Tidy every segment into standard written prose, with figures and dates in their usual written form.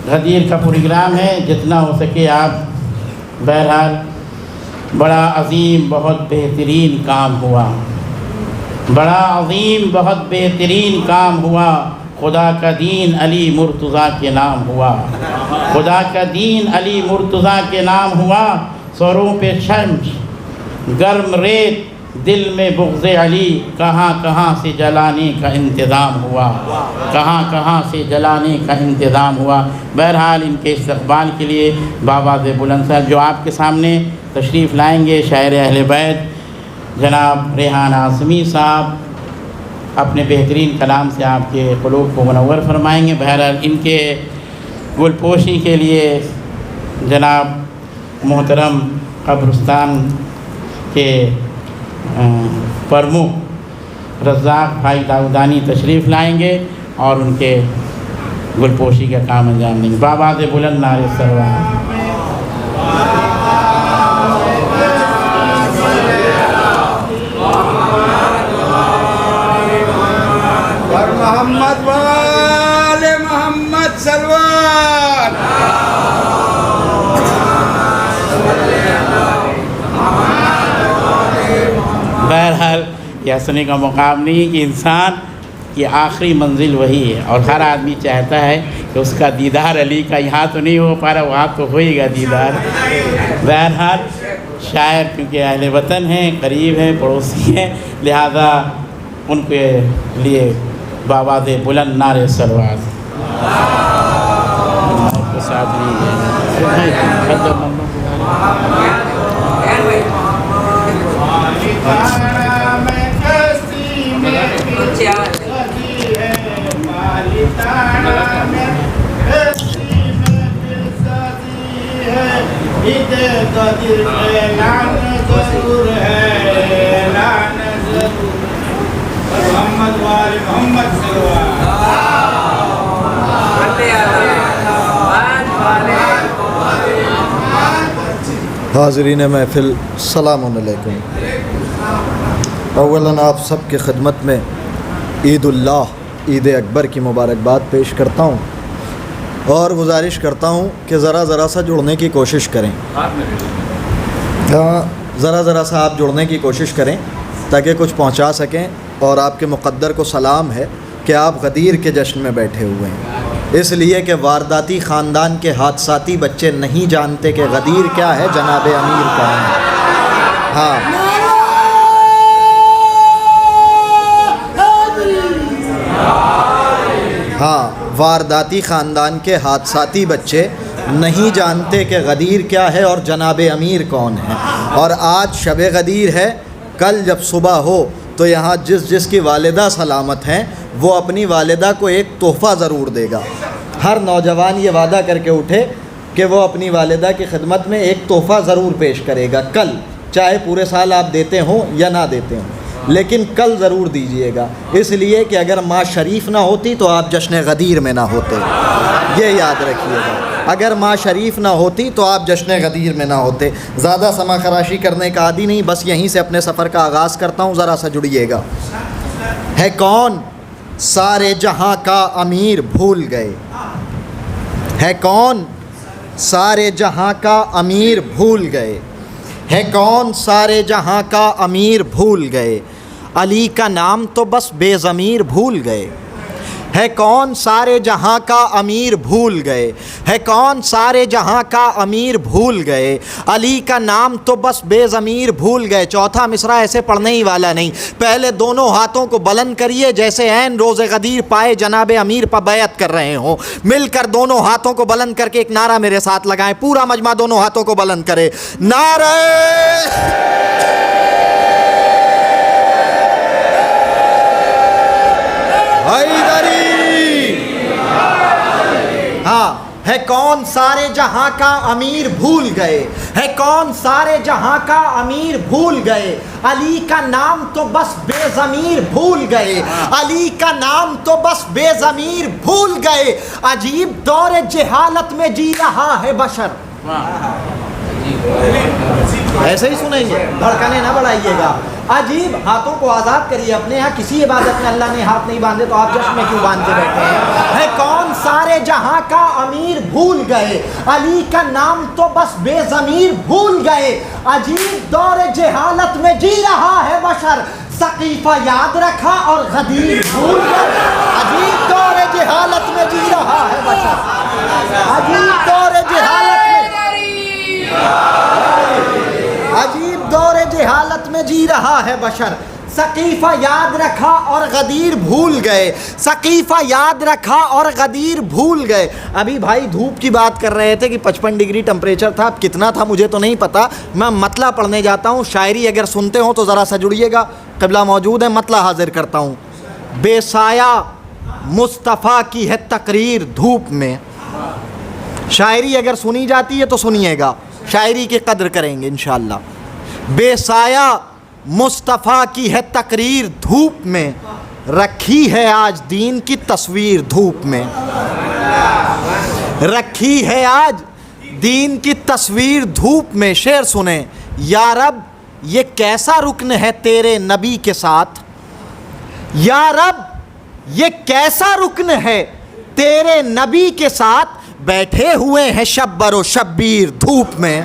غدیر کا پروگرام ہے، جتنا ہو سکے آپ بہرحال بڑا عظیم بہت بہترین کام ہوا، بڑا عظیم بہت بہترین کام ہوا، خدا کا دین علی مرتضیٰ کے نام ہوا، خدا کا دین علی مرتضیٰ کے نام ہوا، سروں پہ شمس گرم ریت دل میں بغض علی، کہاں کہاں سے جلانے کا انتظام ہوا، کہاں کہاں سے جلانے کا انتظام ہوا۔ بہرحال ان کے استقبال کے لیے بابا بلند صاحب جو آپ کے سامنے تشریف لائیں گے، شاعر اہل بیت جناب ریحان اعظمی صاحب اپنے بہترین کلام سے آپ کے قلوب کو منور فرمائیں گے۔ بہرحال ان کے گل پوشی کے لیے جناب محترم قبرستان کے پرمکھ رزاق بھائی داؤدانی تشریف لائیں گے اور ان کے گل پوشی کا کام انجام دیں گے۔ بابا سے بلند نعرہ سلوات۔ محمد والے محمد سلوات۔ بہرحال یہ ہنسنے کا مقام نہیں کہ انسان کی آخری منزل وہی ہے، اور ہر آدمی چاہتا ہے کہ اس کا دیدار علی کا یہاں تو نہیں ہو پا رہا، وہاں تو ہوئے گا دیدار۔ بہرحال شاعر کیونکہ اہل وطن ہیں، قریب ہیں، پڑوسی ہیں، لہذا ان کے لیے بابا دے بلند نعرہ سلوات۔ ساتھ محمد والے محمد سلوات۔ حاضرین محفل السلام علیکم۔ اولاً آپ سب کی خدمت میں عید اللہ عید اکبر کی مبارکباد پیش کرتا ہوں اور گزارش کرتا ہوں کہ ذرا سا جڑنے کی کوشش کریں، ذرا سا آپ جڑنے کی کوشش کریں تاکہ کچھ پہنچا سکیں۔ اور آپ کے مقدر کو سلام ہے کہ آپ غدیر کے جشن میں بیٹھے ہوئے ہیں، اس لیے کہ وارداتی خاندان کے حادثاتی بچے نہیں جانتے کہ غدیر کیا ہے، جناب امیر کون ہے۔ ہاں وارداتی خاندان کے حادثاتی بچے نہیں جانتے کہ غدیر کیا ہے اور جناب امیر کون ہے۔ اور آج شب غدیر ہے، کل جب صبح ہو تو یہاں جس کی والدہ سلامت ہیں وہ اپنی والدہ کو ایک تحفہ ضرور دے گا۔ ہر نوجوان یہ وعدہ کر کے اٹھے کہ وہ اپنی والدہ کی خدمت میں ایک تحفہ ضرور پیش کرے گا کل، چاہے پورے سال آپ دیتے ہوں یا نہ دیتے ہوں، لیکن کل ضرور دیجئے گا، اس لیے کہ اگر ماں شریف نہ ہوتی تو آپ جشن غدیر میں نہ ہوتے، یہ یاد رکھیے گا۔ اگر ماں شریف نہ ہوتی تو آپ جشن غدیر میں نہ ہوتے۔ زیادہ سما خراشی کرنے کا عادی نہیں، بس یہیں سے اپنے سفر کا آغاز کرتا ہوں، ذرا سا جڑیے گا۔ ہے کون سارے جہاں کا امیر بھول گئے، ہے کون سارے جہاں کا امیر بھول گئے، ہے کون سارے جہاں کا امیر بھول گئے، علی کا نام تو بس بے ضمیر بھول گئے۔ ہے کون سارے جہاں کا امیر بھول گئے، ہے کون سارے جہاں کا امیر بھول گئے، علی کا نام تو بس بے ضمیر بھول گئے۔ چوتھا مصرع ایسے پڑھنے ہی والا نہیں، پہلے دونوں ہاتھوں کو بلند کریے جیسے عین روز غدیر پائے جناب امیر پر بیعت کر رہے ہوں، مل کر دونوں ہاتھوں کو بلند کر کے ایک نعرہ میرے ساتھ لگائیں، پورا مجمع دونوں ہاتھوں کو بلند کرے، نعرہ حیدری۔ ہاں، ہے کون سارے جہاں کا امیر بھول گئے، ہے کون سارے جہاں کا امیر بھول گئے، علی کا نام تو بس بے ضمیر بھول گئے، علی کا نام تو بس بے ضمیر بھول گئے۔ عجیب دور جہالت میں جی رہا ہے بشر، ایسے ہی سنیں گے, دھڑکنے نہ بڑھائیے گا. عجیب, ہاتھوں کو آزاد کریے اپنے. یہاں کسی عبادت میں اللہ نے ہاتھ نہیں باندھے تو آپ جشن میں کیوں باندھ کے بیٹھے ہیں؟ ہے کون سارے جہاں کا امیر بھول گئے, علی کا نام تو بس بے ضمیر بھول گئے. عجیب دور جہالت میں جی رہا ہے بشر, سقیفہ یاد رکھا اور غدیر بھول گئے. عجیب دور جہالت میں جی رہا ہے بشر, عجیب دور جہالت میں, عجیب دور جہالت میں جی رہا ہے بشر. سقیفہ یاد رکھا اور غدیر بھول گئے, سقیفہ یاد رکھا اور غدیر بھول گئے. ابھی بھائی دھوپ کی بات کر رہے تھے کہ 55 ڈگری ٹمپریچر تھا, اب کتنا تھا مجھے تو نہیں پتا. میں مطلع پڑھنے جاتا ہوں, شاعری اگر سنتے ہوں تو ذرا سا جڑیے گا. قبلہ موجود ہے, مطلع حاضر کرتا ہوں. بے سایہ مصطفیٰ کی ہے تقریر دھوپ میں. شاعری اگر سنی جاتی ہے تو سنیے گا, شاعری کی قدر کریں گے انشاءاللہ. بے سایہ مصطفیٰ کی ہے تقریر دھوپ میں, رکھی ہے آج دین کی تصویر دھوپ میں. رکھی ہے آج دین کی تصویر دھوپ میں. شعر سنیں. یا رب یہ کیسا رکن ہے تیرے نبی کے ساتھ, یا رب یہ کیسا رکن ہے تیرے نبی کے ساتھ, بیٹھے ہوئے ہیں شبر و شبیر دھوپ میں.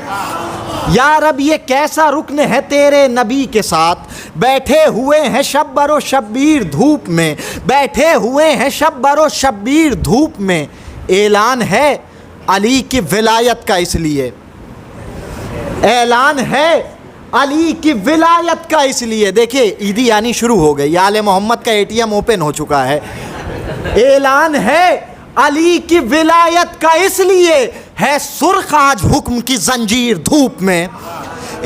یا رب یہ کیسا رکن ہے تیرے نبی کے ساتھ, بیٹھے ہوئے ہیں شبر و شبیر دھوپ میں, بیٹھے ہوئے ہیں شبر و شبیر دھوپ میں. اعلان ہے علی کی ولایت کا اس لیے, اعلان ہے علی کی ولایت کا اس لیے. دیکھیے عیدی آنی شروع ہو گئی, آل محمد کا ATM اوپن ہو چکا ہے. اعلان ہے علی کی ولایت کا اس لیے, ہے سرخ آج حکم کی زنجیر دھوپ میں.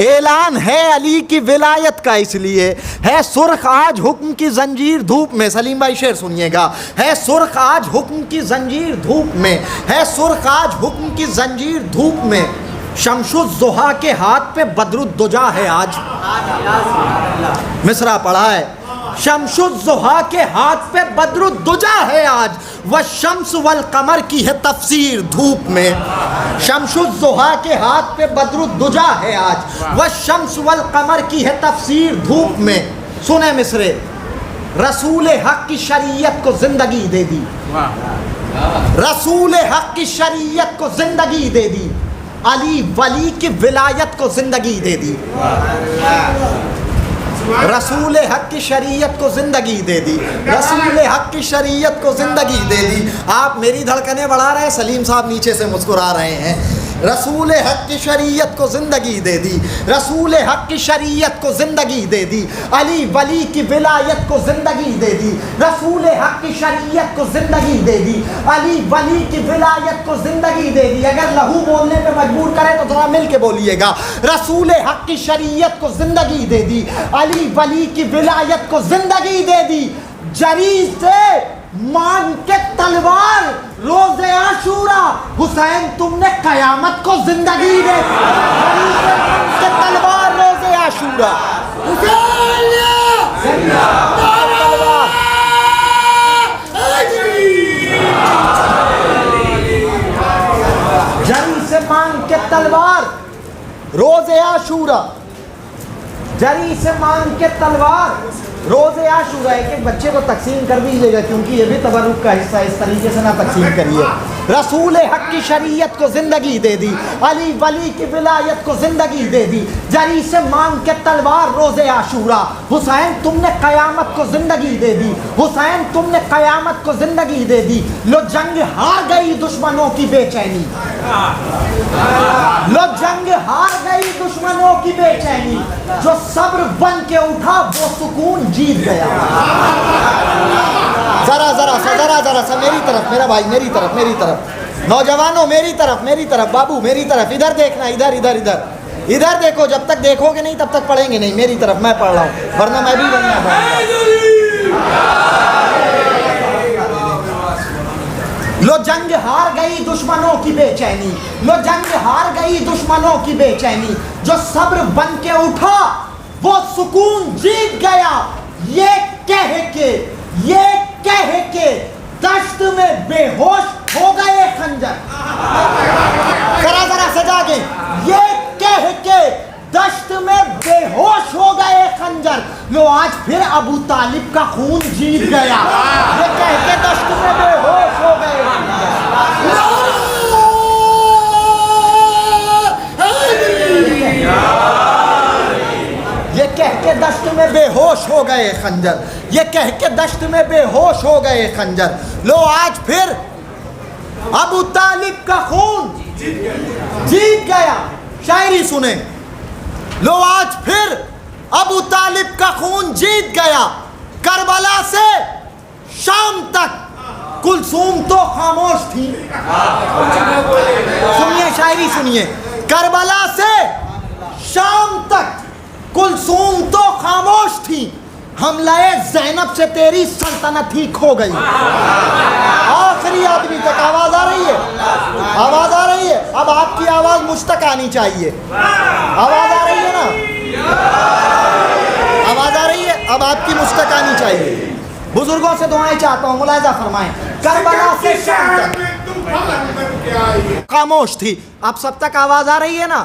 اعلان ہے علی کی ولایت کا اس لیے, ہے سرخ آج حکم کی زنجیر دھوپ میں. سلیم بھائی شعر سنیے گا. ہے سرخ آج حکم کی زنجیر دھوپ میں, ہے سرخ آج حکم کی زنجیر دھوپ میں. شمس الضحیٰ کے ہاتھ پہ بدر الدجا ہے آج. مصرع پڑھا ہے. شمس الضحیٰ کے ہاتھ پہ بدر الدجا ہے آج, والشمس والقمر کی ہے تفسیر دھوپ میں. شمس الضحیٰ کے ہاتھ پہ بدر الدجا ہے آج, والشمس والقمر کی ہے تفسیر دھوپ میں. سنیں مصرے. رسول حق کی شریعت کو زندگی دے دی, رسول حق کی شریعت کو زندگی دے دی, علی ولی کی ولایت کو زندگی دے دی. رسول حق کی شریعت کو زندگی دے دی, رسول حق کی شریعت کو زندگی دے دی. آپ میری دھڑکنیں بڑھا رہے ہیں, سلیم صاحب نیچے سے مسکرا رہے ہیں. رسول حق کی شریعت کو زندگی دے دی, رسول حق کی شریعت کو زندگی دے دی, علی ولی کی ولایت کو زندگی دے دی. رسول حق کی شریعت کو زندگی دے دی, علی ولی کی ولایت کو زندگی دے دی. اگر لہو بولنے پہ مجبور کرے تو ذرا مل کے بولیے گا. رسول حق کی شریعت کو زندگی دے دی, علی ولی کی ولایت کو زندگی دے دی. جری سے مانگ کے تلوار روز عاشورہ, حسین تم نے قیامت کو زندگی دے دی. جری سے مانگ کے تلوار روز عاشورہ, جری سے مانگ کے تلوار روز عاشورہ, جری سے مانگ کے تلوار روز عاشورہ. ایک بچے کو تقسیم کر دیجیے گا کیونکہ یہ بھی تبرک کا حصہ ہے, اس طریقے سے نہ تقسیم کریے. رسول حق کی شریعت کو زندگی دے دی, علی ولی کی ولایت کو زندگی دے دی. جری سے مانگ کے تلوار روز عاشورہ, حسین تم نے قیامت کو زندگی دے دی, حسین تم نے قیامت کو زندگی دے دی. لو جنگ ہار گئی دشمنوں کی بے چینی, لو جنگ ہار گئی دشمنوں کی بے چینی, جو صبر بن کے اٹھا وہ سکون جیت گیا. ذرا سا میری طرف, میرا بھائی میری طرف, میری طرف, نوجوانوں میری طرف, میری طرف, بابو میری طرف, ادھر دیکھنا, ادھر ادھر ادھر ادھر دیکھو. جب تک دیکھو گے نہیں تب تک پڑھیں گے نہیں. میری طرف, میں پڑھ رہا ہوں ورنہ میں بھی بننا پڑھوں گا. لو جنگ ہار گئی دشمنوں کی بے چینی, لو جنگ ہار گئی دشمنوں کی بے چینی, جو صبر بن کے اٹھا وہ سکون جیت گیا. یہ کہہ کے دشت میں بے ہوش ہو گئے خنجر. ذرا سجا کے, یہ کہہ کے دشت ابو طالب کا خون جیت گیا، یہ کہہ کے دشت میں بے ہوش ہو گئے، یہ کہہ کے دشت میں بے ہوش ہو گئے خنجر، یہ کہہ کے دشت میں بے ہوش ہو گئے خنجر، لو آج پھر ابو طالب کا خون جیت گیا۔ شاعری سنیں، لو آج پھر ابو طالب کا خون جیت گیا، کربلا سے شام تک کلثوم تو خاموش تھی۔ سنیے شاعری سنیے، کربلا سے شام تک کلثوم تو خاموش تھی، حملہ زینب سے تیری سلطنت ہی کھو گئی۔ آخری آدمی تک آواز آ رہی ہے؟ آواز آ رہی ہے؟ اب آپ کی آواز مجھ تک آنی چاہیے، آواز آ رہی ہے نا؟ آواز آ رہی ہے؟ اب آپ کی مجھ تک آنی چاہیے۔ بزرگوں سے دعائیں چاہتا ہوں، ملاحظہ فرمائیں، کربلا سے شام تک خاموش تھی۔ اب سب تک آواز آ رہی ہے نا؟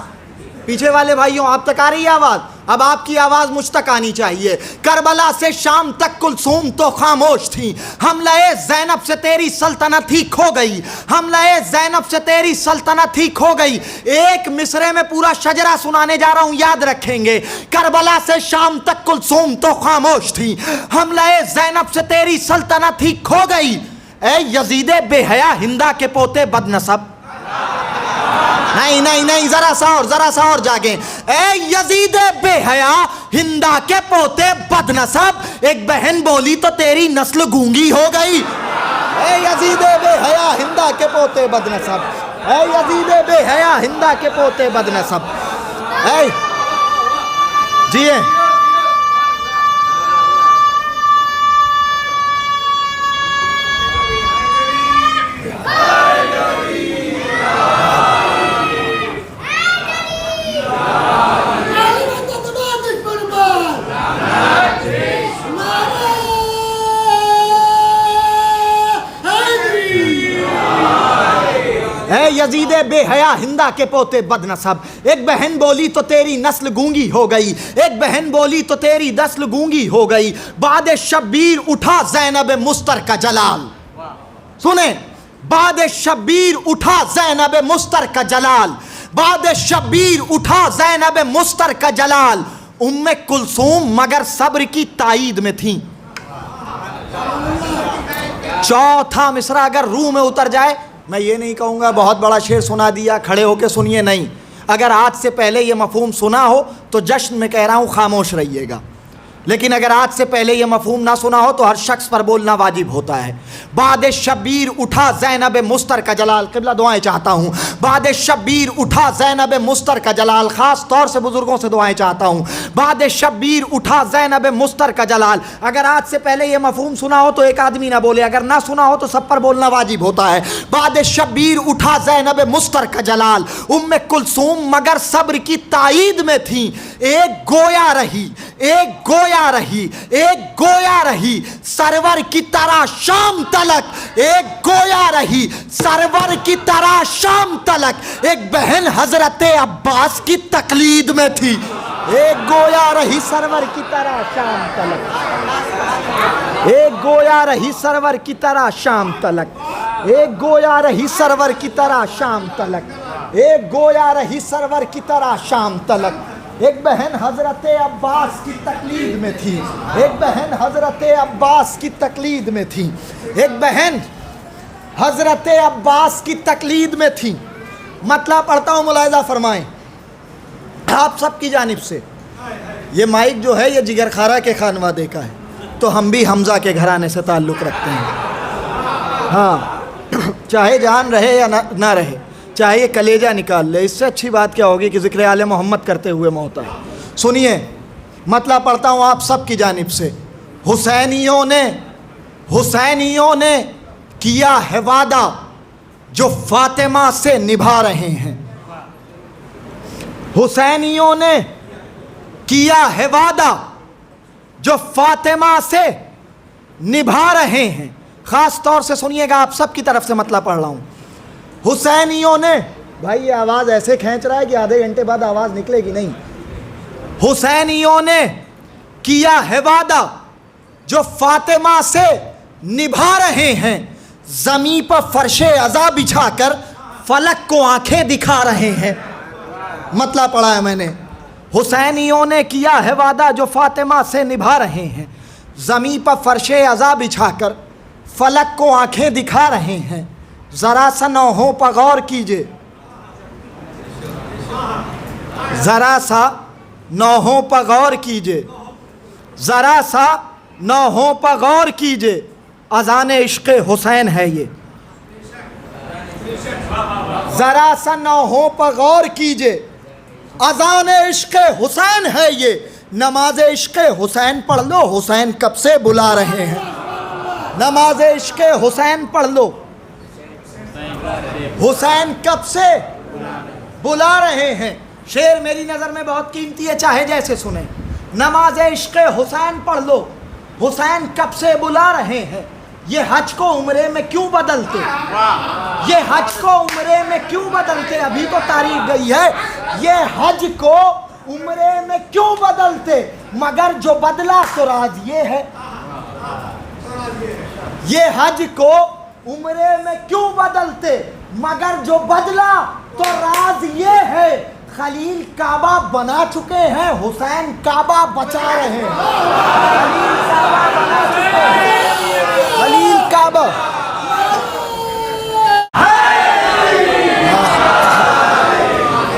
پیچھے والے بھائیوں آپ تک آ رہی ہے آواز؟ اب آپ کی آواز مجھ تک آنی چاہیے۔ کربلا سے شام تک کلثوم تو خاموش تھی، حملہ زینب سے تیری سلطنت ہی کھو گئی، حملہ زینب سے تیری سلطنت ہی کھو گئی۔ ایک مصرے میں پورا شجرہ سنانے جا رہا ہوں، یاد رکھیں گے۔ کربلا سے شام تک کلثوم تو خاموش تھی، حملہ زینب سے تیری سلطنت ہی کھو گئی۔ اے یزید بے حیا ہندا کے پوتے بد نسب، نہیں نہیں نہیں، ذرا سا اور جاگیں۔ اے یزید بے حیا ہندا کے پوتے بد نسب، ایک بہن بولی تو تیری نسل گونگی ہو گئی۔ اے یزید بے حیا ہندا کے پوتے بد نسب، اے یزید بے حیا ہندا کے پوتے بد نسب۔ اے جیے اے یزید بے حیا ہندا کے پوتے بد نسب، ایک بہن بولی تو تیری نسل گونگی ہو گئی، ایک بہن بولی تو تیری نسل گونگی ہو گئی۔ بعد شبیر اٹھا زینب مستر کا جلال، سنیں، بعد شبیر اٹھا زینب مستر کا جلال، بعد شبیر اٹھا زینب مستر کا جلال، ام کلثوم مگر صبر کی تائید میں تھیں۔ چوتھا مصرع اگر روح میں اتر جائے، میں یہ نہیں کہوں گا بہت بڑا شعر سنا دیا کھڑے ہو کے سنیے، نہیں، اگر آج سے پہلے یہ مفہوم سنا ہو تو جشن میں کہہ رہا ہوں خاموش رہیے گا، لیکن اگر آج سے پہلے یہ مفہوم نہ سنا ہو تو ہر شخص پر بولنا واجب ہوتا ہے۔ بعد شبیر اٹھا زینب مستر کا جلال، قبلہ دعائیں چاہتا ہوں، بعد شبیر اٹھا زینب مستر کا جلال، خاص طور سے بزرگوں سے دعائیں چاہتا ہوں، بعد شبیر اٹھا زینب مستر کا جلال۔ اگر آج سے پہلے یہ مفہوم سنا ہو تو ایک آدمی نہ بولے، اگر نہ سنا ہو تو سب پر بولنا واجب ہوتا ہے۔ بعد شبیر اٹھا زینب مستر کا جلال، ام کلثوم مگر صبر کی تائید میں تھیں، ایک گویا رہی، ایک گویا رہی، ایک گویا رہی سرور کی طرح شام تلک، ایک گویا رہی سرور کی طرح شام تلک، ایک بہن حضرت عباس کی تقلید میں تھی، ایک گویا رہی سرور کی طرح شام تلک، ایک گویا رہی سرور کی طرح شام تلک، ایک گویا رہی سرور کی طرح شام تلک، ایک گویا رہی سرور کی طرح شام تلک، ایک بہن حضرت عباس کی تقلید میں تھی، ایک بہن حضرت عباس کی تقلید میں تھی، ایک بہن حضرت عباس کی تقلید میں تھی۔ مطلب پڑھتا ہوں، ملاحظہ فرمائیں آپ سب کی جانب سے۔ یہ مائک جو ہے یہ جگر خارہ کے خانوادے کا ہے، تو ہم بھی حمزہ کے گھرانے سے تعلق رکھتے ہیں، ہاں، چاہے جان رہے یا نہ رہے، چاہے یہ کلیجہ نکال لے، اس سے اچھی بات کیا ہوگی کہ ذکر آل محمد کرتے ہوئے موت ہے۔ سنیے مطلب پڑھتا ہوں آپ سب کی جانب سے۔ حسینیوں نے کیا ہے وعدہ جو فاطمہ سے نبھا رہے ہیں، حسینیوں نے کیا ہے وعدہ جو فاطمہ سے نبھا رہے ہیں۔ خاص طور سے سنیے گا، آپ سب کی طرف سے مطلب پڑھ رہا ہوں۔ حسینیوں نے، بھائی یہ آواز ایسے کھینچ رہا ہے کہ آدھے گھنٹے بعد آواز نکلے گی نہیں۔ حسینیوں نے کیا ہے وعدہ جو فاطمہ سے نبھا رہے ہیں، زمین پر فرش عزا بچھا کر فلک کو آنکھیں دکھا رہے ہیں. مطلب پڑھا ہے میں نے. حسینیوں نے کیا ہے وعدہ جو فاطمہ سے نبھا رہے ہیں، زمین پر فرش عزا بچھا کر فلک کو آنکھیں دکھا رہے ہیں. ذرا سا نوحوں پر غور کیجئے، ذرا سا نوحوں پر غور کیجئے، ذرا سا نوحوں پر غور کیجئے. اذان عشق حسین ہے یہ. ذرا سا نوحوں پر غور کیجئے، اذان عشق حسین ہے یہ. نماز عشق حسین پڑھ لو، حسین کب سے بلا رہے ہیں. نماز عشق حسین پڑھ لو، حسین کب سے بلا رہے ہیں. شعر میری نظر میں بہت قیمتی ہے، چاہے جیسے سنیں. نماز عشق حسین پڑھ لو، حسین کب سے بلا رہے ہیں. یہ حج کو عمرے میں کیوں بدلتے، یہ حج کو عمرے میں کیوں بدلتے. ابھی تو تاریخ گئی ہے. یہ حج کو عمرے میں کیوں بدلتے، مگر جو بدلا تو راز یہ ہے. یہ حج کو عمرے میں کیوں بدلتے، مگر جو بدلا تو راز یہ ہے. خلیل کعبہ بنا چکے ہیں، حسین کعبہ بچا رہے ہیں. خلیل کعبہ بنا چکے ہیں، خلیل کعبہ.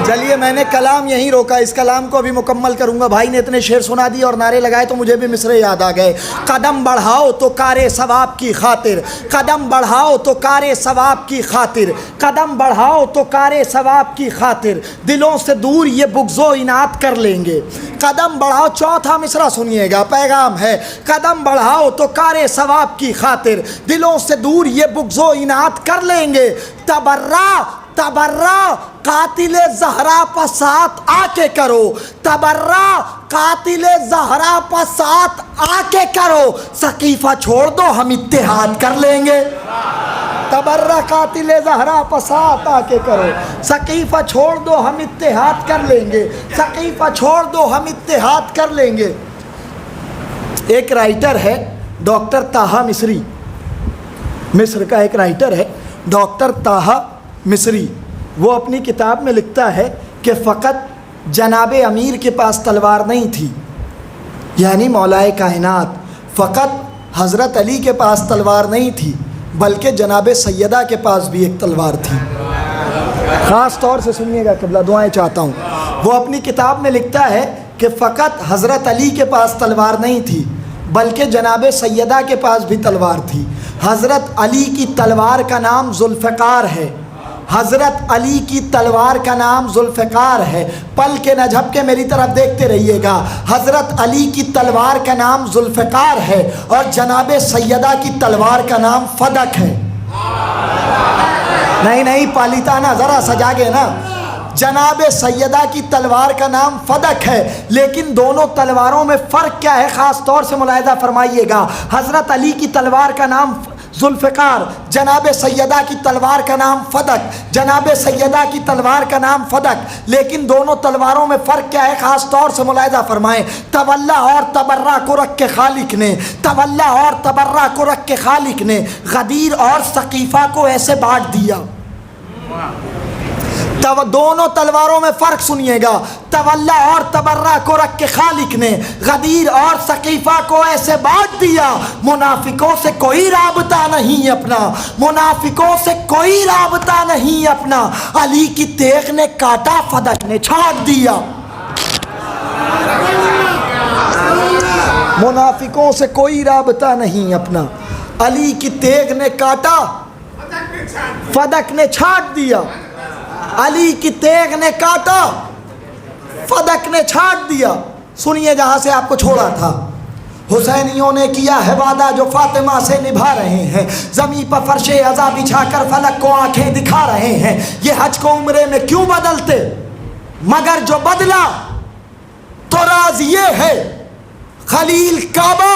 چلیے میں نے کلام یہیں روکا، اس کلام کو ابھی مکمل کروں گا. بھائی نے اتنے شعر سنا دیے اور نعرے لگائے تو مجھے بھی مصرے یاد آ گئے. قدم بڑھاؤ تو کارے ثواب کی خاطر، قدم بڑھاؤ تو کارے ثواب کی خاطر، قدم بڑھاؤ تو کارے ثواب کی خاطر، دلوں سے دور یہ بغض و اناد کر لیں گے. قدم بڑھاؤ، چوتھا مصرع سنیے گا، پیغام ہے. قدم بڑھاؤ تو کارے ثواب کی خاطر، دلوں سے دور یہ بغض و اناد کر لیں گے. تبرہ تبرہ قاتل زہرا پر ساتھ آ کے کرو، تبرہ قاتل زہرا پر ساتھ آ کے کرو. سقیفہ چھوڑ دو ہم اتحاد کر لیں گے. تبرہ قاتل زہرا پر ساتھ آ کے کرو، سقیفہ چھوڑ دو ہم اتحاد کر لیں گے. سقیفہ چھوڑ دو ہم اتحاد کر لیں گے. ایک رائٹر ہے ڈاکٹر طاہا مصری، مصر کا ایک رائٹر ہے ڈاکٹر طاہا مصری. وہ اپنی کتاب میں لکھتا ہے کہ فقط جناب امیر کے پاس تلوار نہیں تھی، یعنی مولائے کائنات، فقط حضرت علی کے پاس تلوار نہیں تھی بلکہ جناب سیدہ کے پاس بھی ایک تلوار تھی. خاص طور سے سنیے گا، قبلہ دعائیں چاہتا ہوں. وہ اپنی کتاب میں لکھتا ہے کہ فقط حضرت علی کے پاس تلوار نہیں تھی بلکہ جناب سیدہ کے پاس بھی تلوار تھی. حضرت علی کی تلوار کا نام ذوالفقار ہے، حضرت علی کی تلوار کا نام ذوالفقار ہے. پل کے نہ جھپکے میری طرف دیکھتے رہیے گا. حضرت علی کی تلوار کا نام ذوالفقار ہے اور جناب سیدہ کی تلوار کا نام فدق ہے. نہیں پالیتانا ذرا سجا گے نا. جناب سیدہ کی تلوار کا نام فدق ہے، لیکن دونوں تلواروں میں فرق کیا ہے خاص طور سے ملاحظہ فرمائیے گا. حضرت علی کی تلوار کا نام ذوالفقار، جناب سیدہ کی تلوار کا نام فدق، جناب سیدہ کی تلوار کا نام فدق، لیکن دونوں تلواروں میں فرق کیا ہے خاص طور سے ملاحظہ فرمائیں. تولا اور تبرہ کو رکھ کے خالق نے، تولا اور تبرہ کو رکھ کے خالق نے غدیر اور ثقیفہ کو ایسے بانٹ دیا. دونوں تلواروں میں فرق سنیے گا. تولا اور تبرہ کو رکھ کے خالق نے غدیر اور ثقیفہ کو ایسے بانٹ دیا. منافقوں سے کوئی رابطہ نہیں اپنا، منافقوں سے کوئی رابطہ نہیں اپنا. علی کی تیغ نے کاٹا، فدق نے چھاٹ دیا. منافقوں سے کوئی رابطہ نہیں اپنا، علی کی تیغ نے کاٹا، فدق نے چھاٹ دیا. علی کی تیغ نے کاٹا، فدق نے چھاٹ دیا. سنیے جہاں سے آپ کو چھوڑا تھا. حسینیوں نے کیا ہے وعدہ جو فاطمہ سے نبھا رہے ہیں، زمین پر فرش عزا بچھا کر فلک کو آنکھیں دکھا رہے ہیں. یہ حج کو عمرے میں کیوں بدلتے، مگر جو بدلا تو راز یہ ہے. خلیل کعبہ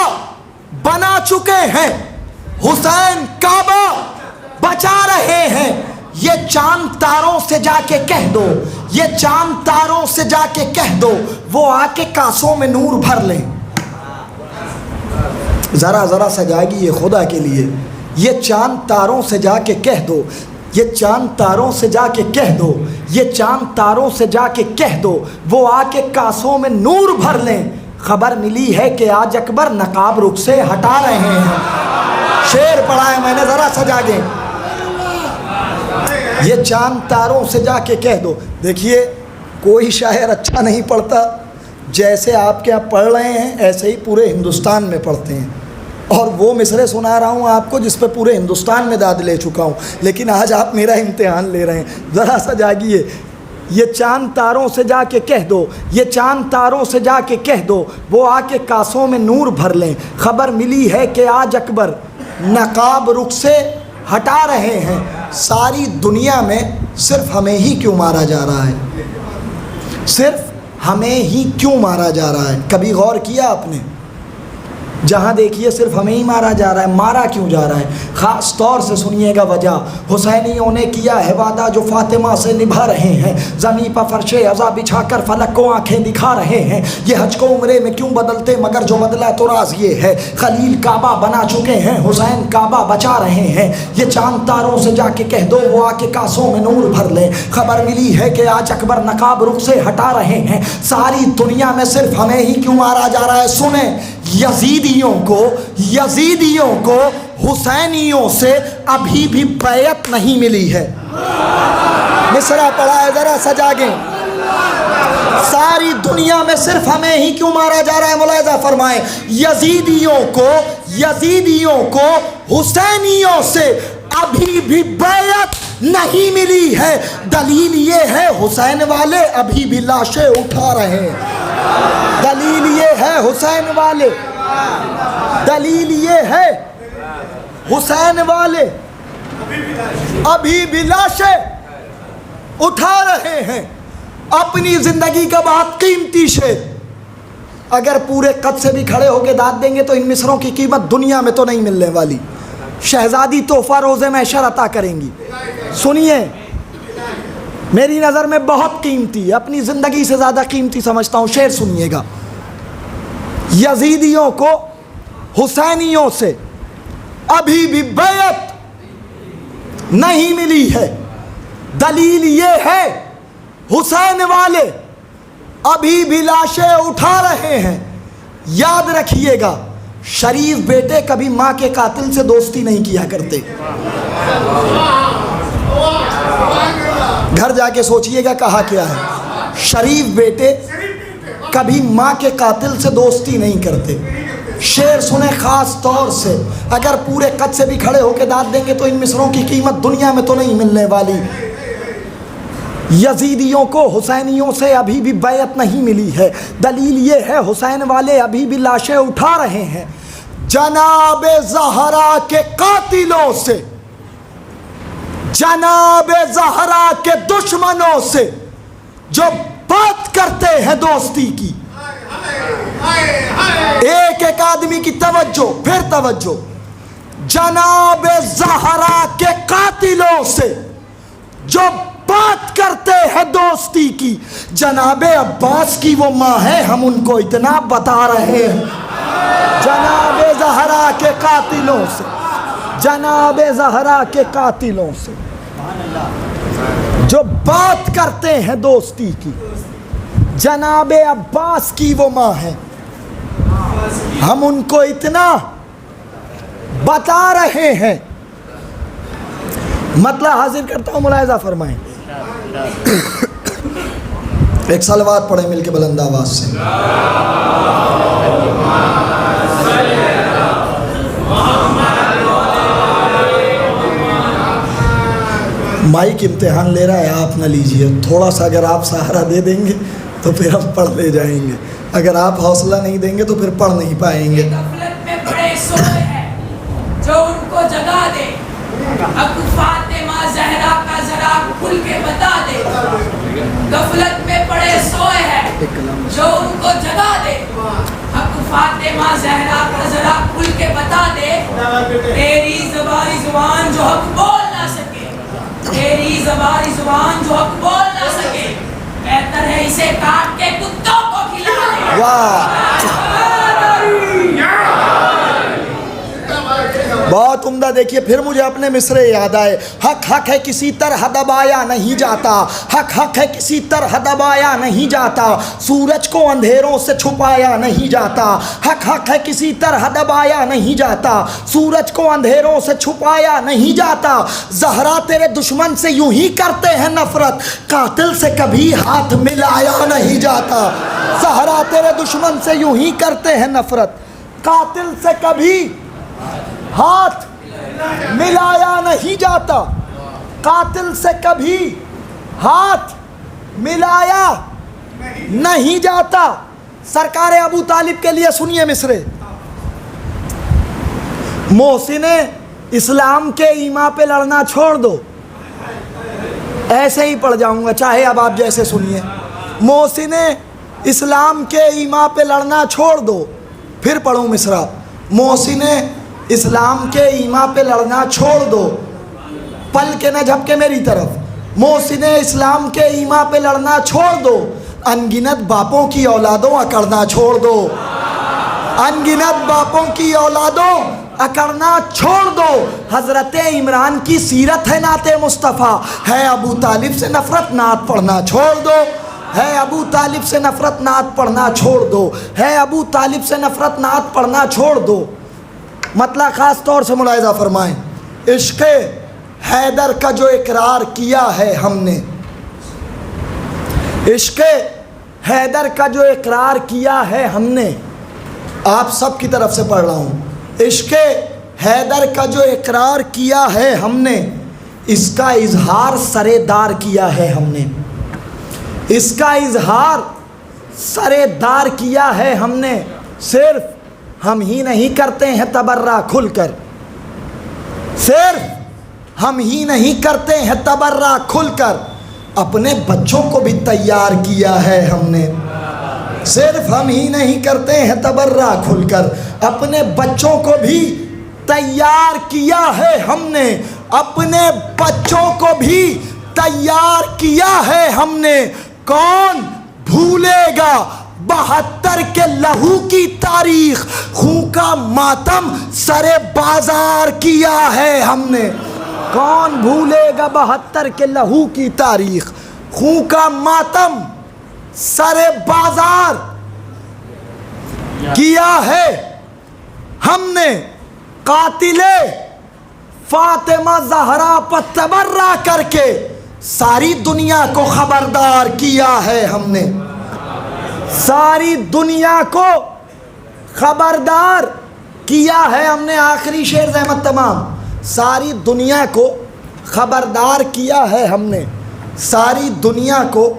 بنا چکے ہیں، حسین کعبہ بچا رہے ہیں. یہ چاند تاروں سے جا کے کہہ دو، یہ چاند تاروں سے جا کے کہہ دو وہ آ کے کاسوں میں نور بھر لیں. ذرا ذرا سا جاگیے خدا کے لیے. یہ چاند تاروں سے جا کے کہہ دو, یہ چاند تاروں سے جا کے کہہ دو, یہ چاند تاروں سے جا کے کہہ دو, وہ آ کے کاسوں میں نور بھر لیں. خبر ملی ہے کہ آج اکبر نقاب رخ سے ہٹا رہے ہیں. شعر پڑھا ہے میں نے, ذرا سا جاگیں. یہ چاند تاروں سے جا کے کہہ دو. دیکھیے کوئی شاعر اچھا نہیں پڑھتا, جیسے آپ کے یہاں پڑھ رہے ہیں ایسے ہی پورے ہندوستان میں پڑھتے ہیں. اور وہ مصرے سنا رہا ہوں آپ کو جس پہ پورے ہندوستان میں داد لے چکا ہوں, لیکن آج آپ میرا امتحان لے رہے ہیں. ذرا سا جاگیے. یہ چاند تاروں سے جا کے کہہ دو, یہ چاند تاروں سے جا کے کہہ دو, وہ آ کے کاسوں میں نور بھر لیں. خبر ملی ہے کہ آج اکبر نقاب رخ سے ہٹا رہے ہیں. ساری دنیا میں صرف ہمیں ہی کیوں مارا جا رہا ہے؟ صرف ہمیں ہی کیوں مارا جا رہا ہے؟ کبھی غور کیا آپ نے؟ جہاں دیکھیے صرف ہمیں ہی مارا جا رہا ہے. مارا کیوں جا رہا ہے؟ خاص طور سے سنیے گا وجہ. حسینیوں نے کیا ہے وعدہ جو فاطمہ سے نبھا رہے ہیں. زمین پر فرش عزا بچھا کر فلک کو آنکھیں دکھا رہے ہیں. یہ حج کو عمرے میں کیوں بدلتے مگر جو بدلا تو راز یہ ہے. خلیل کعبہ بنا چکے ہیں, حسین کعبہ بچا رہے ہیں. یہ چاند تاروں سے جا کے کہہ دو, وہ آ کے کاسوں میں نور بھر لیں. خبر ملی ہے کہ آج اکبر نقاب رخ سے ہٹا رہے ہیں. ساری دنیا میں صرف ہمیں ہی کیوں مارا جا رہا ہے؟ سنیں, یزیدیوں کو حسینیوں سے ابھی بھی بیعت نہیں ملی ہے. مصرع پڑھا ہے, ذرا سا جاگیں. ساری دنیا میں صرف ہمیں ہی کیوں مارا جا رہا ہے؟ ملاحظہ فرمائیں, یزیدیوں کو حسینیوں سے ابھی بھی بیعت نہیں ملی ہے. دلیل یہ ہے حسین والے ابھی بھی لاشیں اٹھا رہے ہیں. دلیل یہ ہے حسین والے, دلیل یہ ہے حسین والے ابھی بھی لاشیں اٹھا رہے ہیں. اپنی زندگی کا بہت قیمتی شعر اگر پورے قد سے بھی کھڑے ہو کے داد دیں گے تو ان مصروں کی قیمت دنیا میں تو نہیں ملنے والی. شہزادی تحفہ روزے محشر عطا کریں گی. سنیے, میری نظر میں بہت قیمتی, اپنی زندگی سے زیادہ قیمتی سمجھتا ہوں. شعر سنیے گا. یزیدیوں کو حسینیوں سے ابھی بھی بیعت نہیں ملی ہے. دلیل یہ ہے حسین والے ابھی بھی لاشیں اٹھا رہے ہیں. یاد رکھیے گا, شریف بیٹے کبھی ماں کے قاتل سے دوستی نہیں کیا کرتے. گھر جا کے سوچئے گا کہا کیا ہے. شریف بیٹے کبھی ماں کے قاتل سے دوستی نہیں کرتے. شعر سنیں خاص طور سے, اگر پورے قد سے بھی کھڑے ہو کے داد دیں گے تو ان مصروں کی قیمت دنیا میں تو نہیں ملنے والی. یزیدیوں کو حسینیوں سے ابھی بھی بیعت نہیں ملی ہے. دلیل یہ ہے حسین والے ابھی بھی لاشیں اٹھا رہے ہیں. جناب زہرا کے قاتلوں سے, جناب زہرا کے دشمنوں سے جو بات کرتے ہیں دوستی کی. ایک ایک آدمی کی توجہ, پھر توجہ. جناب زہرا کے قاتلوں سے جو بات کرتے ہیں دوستی کی. جناب عباس کی وہ ماں ہے, ہم ان کو اتنا بتا رہے ہیں. جناب زہرا کے قاتلوں سے, جناب زہرا کے قاتلوں سے جو بات کرتے ہیں دوستی کی. جناب عباس کی وہ ماں ہے, ہم ان کو اتنا بتا رہے ہیں. مطلب حاضر کرتا ہوں, ملاحظہ فرمائیں. ایک صلوات پڑھیں مل کے بلند آواز سے. مائک امتحان لے رہا ہے, آپ نہ لیجئے. تھوڑا سا اگر آپ سہارا دے دیں گے تو پھر ہم پڑھ لے جائیں گے, اگر آپ حوصلہ نہیں دیں گے تو پھر پڑھ نہیں پائیں گے. غفلت میں پڑے سوئے ہیں جو ان کو جگا دے, اب فاطمہ زہرا کا ذرا کھل کے بتا دے. غفلت میں پڑے سوئے ہیں جو ان کو جگا دے, اب فاطمہ زہرا کا ذرا کھل کے بتا دے. تیری زبان جو حق بول نہ سکے, تیری زبان جو حق بول نہ سکے, بہتر ہے اسے کاٹ کے کتوں کو کھلا دے. واہ بہت عمدہ. دیکھیے پھر مجھے اپنے مصرے یاد آئے. حق حق ہے کسی طرح دبایا نہیں جاتا, حق حق ہے کسی طرح دبایا نہیں جاتا, سورج کو اندھیروں سے چھپایا نہیں جاتا, حق حق ہے کسی طرح دبایا نہیں جاتا, سورج کو اندھیروں سے چھپایا نہیں جاتا. زہرا تیرے دشمن سے یوں ہی کرتے ہیں نفرت, قاتل سے کبھی ہاتھ ملایا نہیں جاتا. زہرا تیرے دشمن سے یوں ہی کرتے ہیں نفرت, قاتل سے کبھی ہاتھ ملایا نہیں جاتا, قاتل سے کبھی ہاتھ ملایا نہیں جاتا. سرکار ابو طالب کے لیے سنیے مصرے. محسن اسلام کے ایما پہ لڑنا چھوڑ دو, ایسے ہی پڑھ جاؤں گا چاہے اب آپ جیسے سنیے. محسن اسلام کے ایما پہ لڑنا چھوڑ دو, پھر پڑھوں مصرع. محسن اسلام کے ایما پہ لڑنا چھوڑ دو, پل کے نہ جھپکے میری طرف. محسن اسلام کے ایما پہ لڑنا چھوڑ دو, انگنت باپوں کی اولادوں اکڑنا چھوڑ دو, انگنت باپوں کی اولادوں اکڑنا چھوڑ دو. حضرت عمران کی سیرت ہے نعت مصطفیٰ, ہے ابو طالب سے نفرت نعت پڑھنا چھوڑ دو, ہے ابو طالب سے نفرت نعت پڑھنا چھوڑ دو, ہے ابو طالب سے نفرت نعت پڑھنا چھوڑ دو. مطلب خاص طور سے ملاحظہ فرمائیں. عشق حیدر کا جو اقرار کیا ہے ہم نے, عشق حیدر کا جو اقرار کیا ہے ہم نے, آپ سب کی طرف سے پڑھ رہا ہوں. عشق حیدر کا جو اقرار کیا ہے ہم نے, اس کا اظہار سرے دار کیا ہے ہم نے, اس کا اظہار سرے دار کیا ہے ہم نے. صرف ہم ہی نہیں کرتے ہیں تبرہ کھل کر, صرف ہم ہی نہیں کرتے ہیں تبرہ کھل کر, اپنے بچوں کو بھی تیار کیا ہے ہم نے. صرف ہم ہی نہیں کرتے ہیں تبرہ کھل کر, اپنے بچوں کو بھی تیار کیا ہے ہم نے, اپنے بچوں کو بھی تیار کیا ہے ہم نے. کون بھولے گا 72 کے لہو کی تاریخ, خون کا ماتم سر بازار کیا ہے ہم نے. کون بھولے گا 72 کے لہو کی تاریخ, خون کا ماتم سر بازار کیا ہے ہم نے. قاتل فاطمہ زہرا پر تبرہ کر کے ساری دنیا کو خبردار کیا ہے ہم نے, ساری دنیا کو خبردار کیا ہے ہم نے. آخری شعر زحمت تمام. ساری دنیا کو خبردار کیا ہے ہم نے, ساری دنیا کو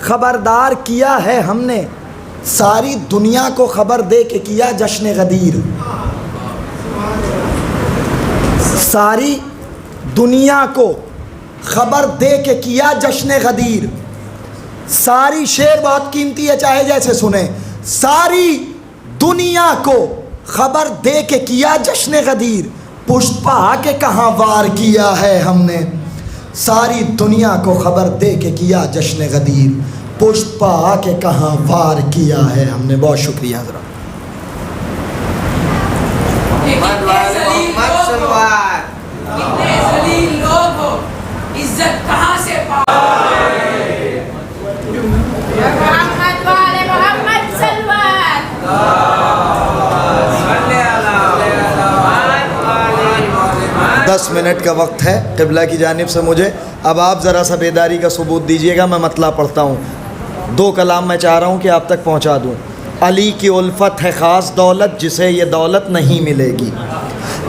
خبردار کیا ہے ہم نے, ساری دنیا کو خبر دے کے کیا جشن غدیر, ساری دنیا کو خبر دے کے کیا جشن غدیر. ساری شعر بہت قیمتی ہے چاہے جیسے سنیں. ساری دنیا کو خبر دے کے کیا جشن غدیر, پشت پا کے کہاں وار کیا ہے ہم نے. ساری دنیا کو خبر دے کے کیا جشن غدیر, پشت پا کے کہاں وار کیا ہے ہم نے. بہت شکریہ حضرات. کتنے ذلیل لوگ ہو, عزت کہاں سے محمد والے محمد سلوات. 10 منٹ کا وقت ہے قبلہ کی جانب سے مجھے. اب آپ ذرا سا بیداری کا ثبوت دیجئے گا. میں مطلب پڑھتا ہوں, 2 کلام میں چاہ رہا ہوں کہ آپ تک پہنچا دوں. علی کی الفت ہے خاص دولت جسے یہ دولت نہیں ملے گی,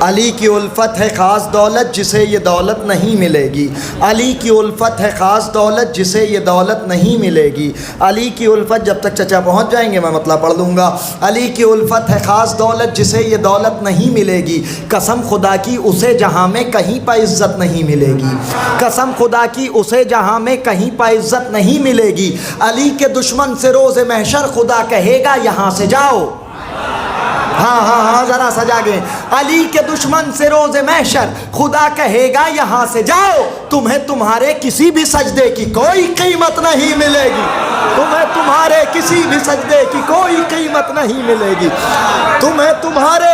علی کی الفت ہے خاص دولت جسے یہ دولت نہیں ملے گی, علی کی الفت ہے خاص دولت جسے یہ دولت نہیں ملے گی. علی کی الفت, جب تک چچا پہنچ جائیں گے میں مطلب پڑھ لوں گا. علی کی الفت ہے خاص دولت جسے یہ دولت نہیں ملے گی, قسم خدا کی اسے جہاں میں کہیں پہ عزت نہیں ملے گی, قسم خدا کی اسے جہاں میں کہیں پہ عزت نہیں ملے گی. علی کے دشمن سے روز محشر خدا کہے گا یہاں سے جاؤ. ہاں ذرا سجا گئے. علی کے دشمن سے روز محشر خدا کہے گا یہاں سے جاؤ, تمہیں تمہارے کسی بھی سجدے کی کوئی قیمت نہیں ملے گی, تمہیں تمہارے کسی بھی سجدے کی کوئی قیمت نہیں ملے گی, تمہیں تمہارے